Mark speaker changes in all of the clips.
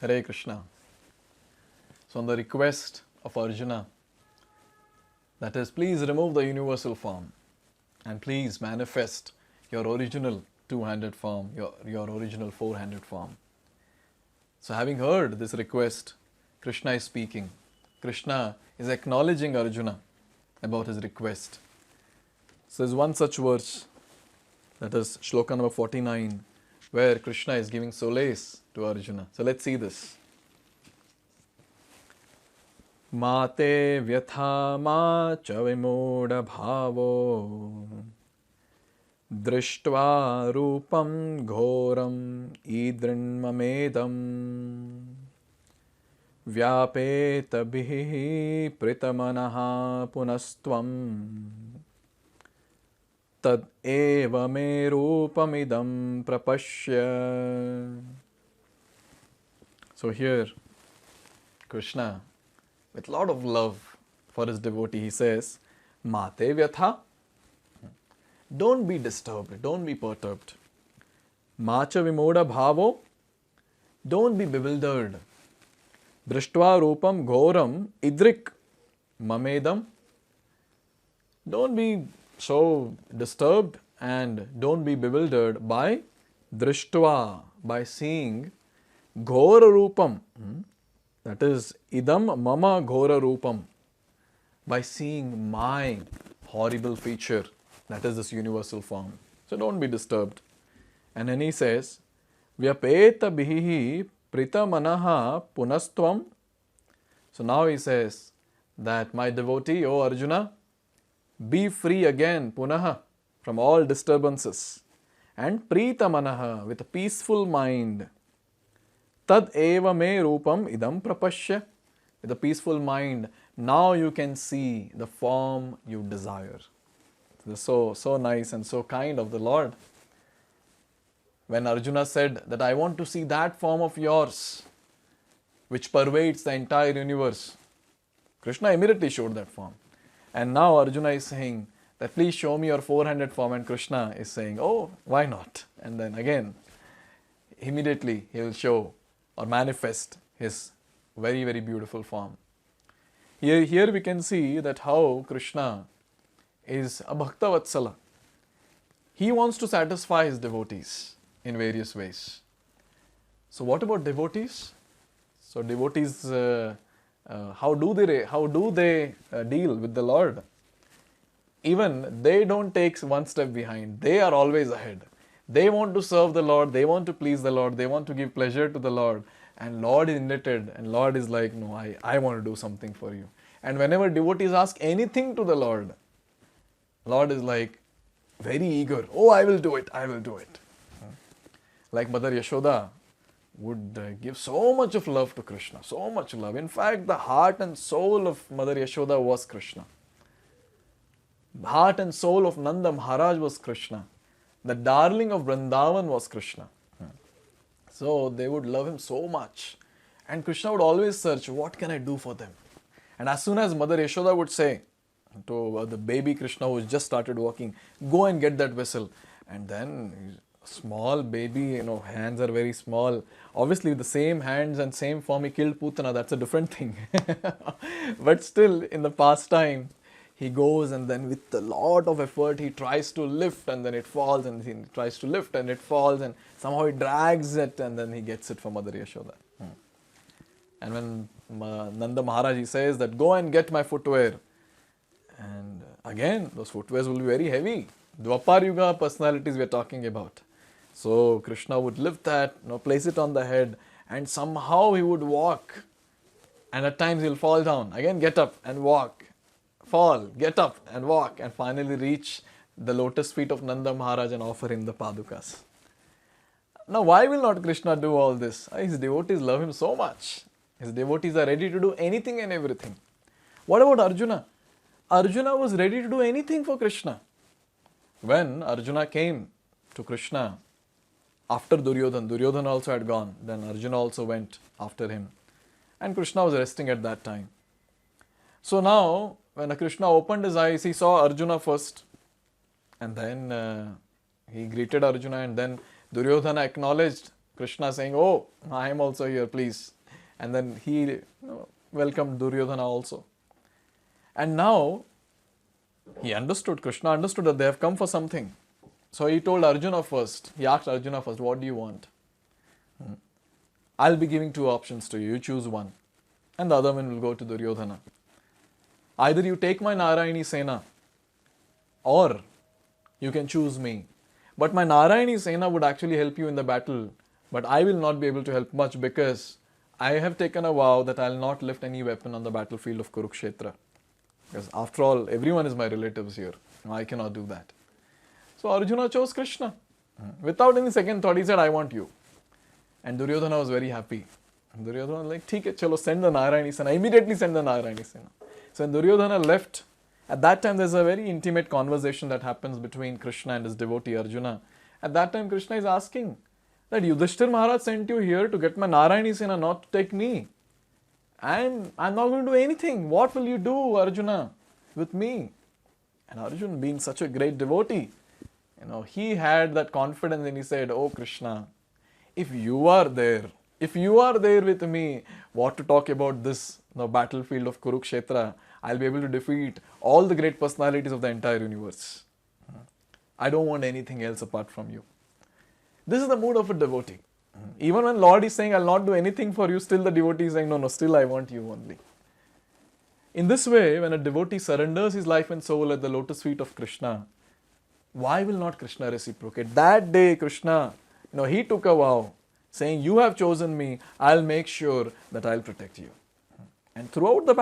Speaker 1: Hare Krishna. So on the request of Arjuna, that is, please remove the universal form and please manifest your original two-handed form, your original four-handed form. So having heard this request, Krishna is speaking. Krishna is acknowledging Arjuna about his request. So there's one such verse, that is Shloka number 49, where Krishna is giving solace to Arjuna. So let's see this. Mate vyatha ma cha vimūḍha-bhāvo dṛṣṭvā rūpaṁ ghoram īdṛṅ mamedam vyapeta-bhīḥ prīta-manāḥ punas tvaṁ tad eva me rūpam idaṁ prapaśya. So here Krishna, with a lot of love for his devotee, he says, Mate vyatha, don't be disturbed, don't be perturbed. Macha vimūḍha-bhāvo, don't be bewildered. dṛṣṭvā rūpaṁ ghoram īdṛṅ mamedam, don't be so disturbed and don't be bewildered by dṛṣṭvā, by seeing ghora rūpam, that is idaṁ mama ghora rūpam, by seeing my horrible feature, that is this universal form. So don't be disturbed. And then he says, vyapeta-bhīḥ prīta-manāḥ punas tvaṁ. So now he says that my devotee, O Arjuna, be free again, punaha, from all disturbances, and prīta-manāḥ, with a peaceful mind. Tad eva me rūpam idaṁ prapaśya, with a peaceful mind, now you can see the form you desire. This is so nice and so kind of the Lord. When Arjuna said that I want to see that form of yours, which pervades the entire universe, Krishna immediately showed that form. And now Arjuna is saying that please show me your four-handed form, and Krishna is saying, oh, why not? And then again, immediately he will show or manifest his very, very beautiful form. Here we can see that how Krishna is a bhakta vatsala. He wants to satisfy his devotees in various ways. So what about devotees? So devotees, how do they deal with the Lord? Even they don't take one step behind. They are always ahead. They want to serve the Lord. They want to please the Lord. They want to give pleasure to the Lord. And Lord is indebted. And Lord is like, no, I want to do something for you. And whenever devotees ask anything to the Lord, Lord is like very eager. Oh, I will do it. I will do it. Like Mother Yashoda would give so much of love to Krishna. So much love. In fact, the heart and soul of Mother Yashoda was Krishna. The heart and soul of Nanda Maharaj was Krishna. The darling of Vrindavan was Krishna. So they would love him so much. And Krishna would always search, what can I do for them? And as soon as Mother Yashoda would say to the baby Krishna who just started walking, go and get that vessel. And then small baby, hands are very small. Obviously with the same hands and same form he killed Putana, that's a different thing. But still in the pastime, he goes and then with a lot of effort he tries to lift and then it falls, and he tries to lift and it falls, and somehow he drags it and then he gets it from Mother Yashoda. And when Nanda Maharaj, he says that go and get my footwear. And again, those footwears will be very heavy. Dwapar Yuga personalities we are talking about. So Krishna would lift that, place it on the head, and somehow he would walk. And at times he'll fall down. Again, get up and walk. Fall, get up and walk, and finally reach the lotus feet of Nanda Maharaj and offer him the padukas. Now, why will not Krishna do all this? His devotees love him so much. His devotees are ready to do anything and everything. What about Arjuna? Arjuna was ready to do anything for Krishna. When Arjuna came to Krishna after Duryodhana also had gone, then Arjuna also went after him. And Krishna was resting at that time. So now, when Krishna opened his eyes, he saw Arjuna first. And then he greeted Arjuna, and then Duryodhana acknowledged Krishna saying, oh, I am also here, please. And then he welcomed Duryodhana also. And now, he understood, Krishna understood that they have come for something. So he told Arjuna first, he asked Arjuna first, what do you want? I'll be giving two options to you, you choose one. And the other one will go to Duryodhana. Either you take my Narayani Sena, or you can choose me. But my Narayani Sena would actually help you in the battle, but I will not be able to help much because I have taken a vow that I will not lift any weapon on the battlefield of Kurukshetra. Because after all, everyone is my relatives here. I cannot do that. So Arjuna chose Krishna. Without any second thought, he said, I want you. And Duryodhana was very happy. And Duryodhana was like, "Theek hai, chalo, send the Narayani Sena." Immediately send the Narayani Sena. So when Duryodhana left, at that time there's a very intimate conversation that happens between Krishna and his devotee Arjuna. At that time Krishna is asking that Yudhishthir Maharaj sent you here to get my Narayani Sena, not to take me. And I'm not going to do anything. What will you do, Arjuna, with me? And Arjuna, being such a great devotee, he had that confidence and he said, oh Krishna, if you are there with me, what to talk about this battlefield of Kurukshetra, I'll be able to defeat all the great personalities of the entire universe. I don't want anything else apart from you. This is the mood of a devotee. Even when Lord is saying, I'll not do anything for you, still the devotee is saying, no, still I want you only. In this way, when a devotee surrenders his life and soul at the lotus feet of Krishna, why will not Krishna reciprocate? That day, Krishna, he took a vow, saying, you have chosen me, I'll make sure that I'll protect you. And throughout the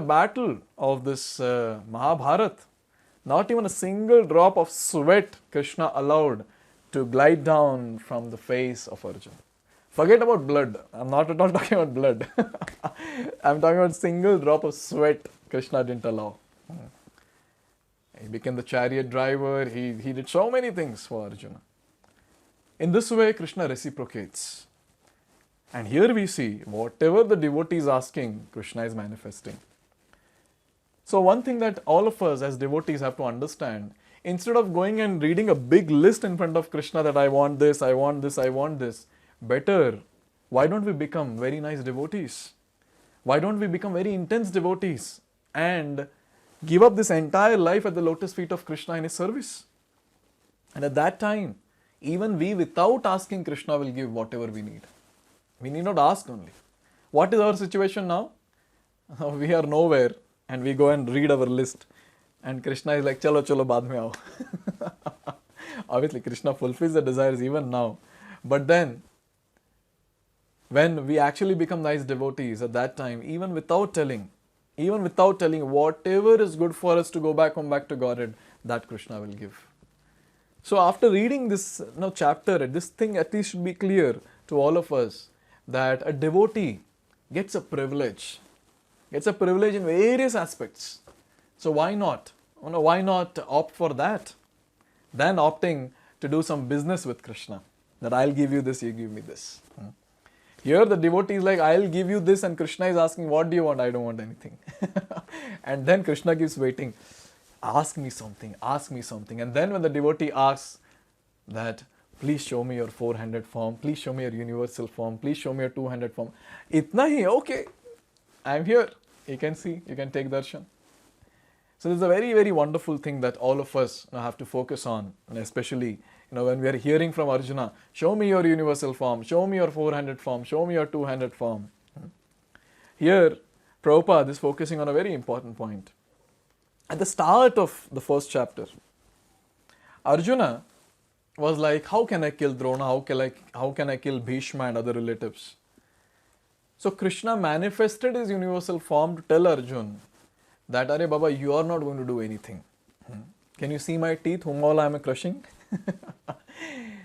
Speaker 1: battle of this Mahabharat, not even a single drop of sweat Krishna allowed to glide down from the face of Arjuna. Forget about blood. I'm not at all talking about blood. I'm talking about single drop of sweat Krishna didn't allow. He became the chariot driver. He did so many things for Arjuna. In this way, Krishna reciprocates. And here we see, whatever the devotee is asking, Krishna is manifesting. So one thing that all of us as devotees have to understand, instead of going and reading a big list in front of Krishna that I want this, I want this, I want this, better, why don't we become very nice devotees? Why don't we become very intense devotees and give up this entire life at the lotus feet of Krishna in his service? And at that time, even we without asking, Krishna will give whatever we need. We need not ask only. What is our situation now? We are nowhere and we go and read our list. And Krishna is like, chalo, chalo, baad mein aao. Obviously, Krishna fulfills the desires even now. But then, when we actually become nice devotees at that time, even without telling, whatever is good for us to go back home, back to Godhead, that Krishna will give. So after reading this chapter, this thing at least should be clear to all of us, that a devotee gets a privilege in various aspects. So why not? Why not opt for that? Than opting to do some business with Krishna. That I'll give you this, you give me this. Here the devotee is like, I'll give you this, and Krishna is asking, what do you want? I don't want anything. And then Krishna keeps waiting. Ask me something. And then when the devotee asks that, please show me your four-handed form, please show me your universal form, please show me your two-handed form. Itna hi, okay, I'm here. You can see, you can take darshan. So this is a very, very wonderful thing that all of us have to focus on, and especially when we are hearing from Arjuna, show me your universal form, show me your four-handed form, show me your two-handed form. Here, Prabhupada is focusing on a very important point. At the start of the first chapter, Arjuna was like, how can I kill Drona? How can I kill Bhishma and other relatives? So Krishna manifested his universal form to tell Arjuna that, Arey Baba, you are not going to do anything. Can you see my teeth, whom all I am crushing?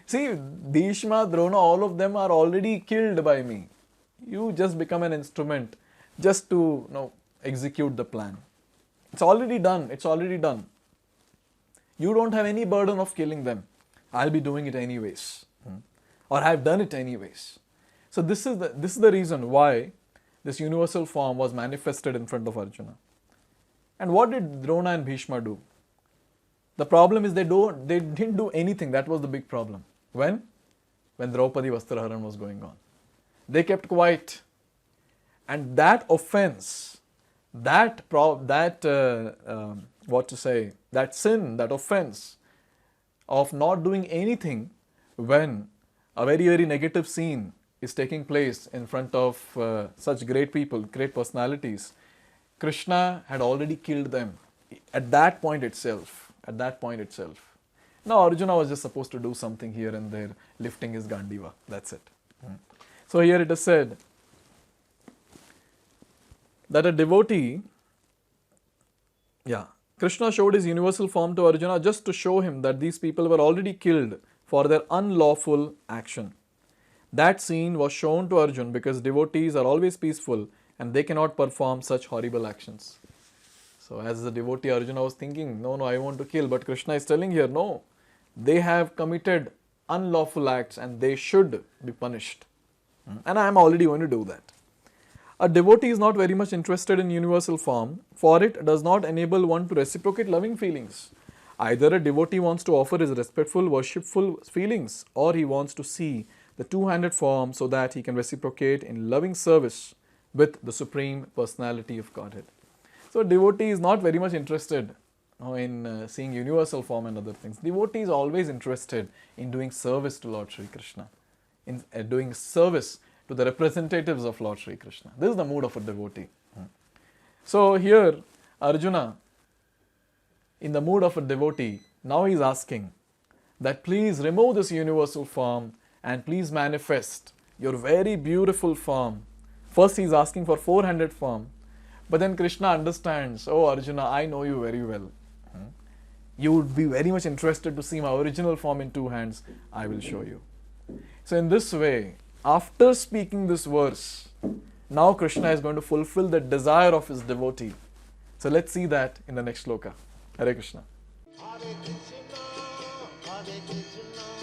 Speaker 1: See, Bhishma, Drona, all of them are already killed by me. You just become an instrument just to execute the plan. It's already done. You don't have any burden of killing them. I'll be doing it anyways. Or I've done it anyways. So this is the reason why this universal form was manifested in front of Arjuna. And what did Drona and Bhishma do? The problem is they didn't do anything. That was the big problem. When? when Draupadi Vastraharan was going on. They kept quiet. And that offense, that sin, that offense of not doing anything when a very, very negative scene is taking place in front of such great people, great personalities, Krishna had already killed them at that point itself. Now Arjuna was just supposed to do something here and there, lifting his Gandiva. That's it. So here it is said that a devotee, Krishna showed his universal form to Arjuna just to show him that these people were already killed for their unlawful action. That scene was shown to Arjuna because devotees are always peaceful and they cannot perform such horrible actions. So as the devotee, Arjuna was thinking, no, I want to kill. But Krishna is telling here, no, they have committed unlawful acts and they should be punished. And I am already going to do that. A devotee is not very much interested in universal form, for it does not enable one to reciprocate loving feelings. Either a devotee wants to offer his respectful, worshipful feelings, or he wants to see the two-handed form so that he can reciprocate in loving service with the Supreme Personality of Godhead. So devotee is not very much interested in seeing universal form and other things. Devotee is always interested in doing service to Lord Sri Krishna, in doing service to the representatives of Lord Sri Krishna. This is the mood of a devotee. So here Arjuna, in the mood of a devotee, now he is asking that please remove this universal form and please manifest your very beautiful form. First he is asking for four-handed form, but then Krishna understands, oh Arjuna, I know you very well. You would be very much interested to see my original form in two hands. I will show you. So in this way, after speaking this verse, now Krishna is going to fulfill the desire of his devotee. So let's see that in the next Shloka. Hare Krishna. Hare Krishna, Hare Krishna.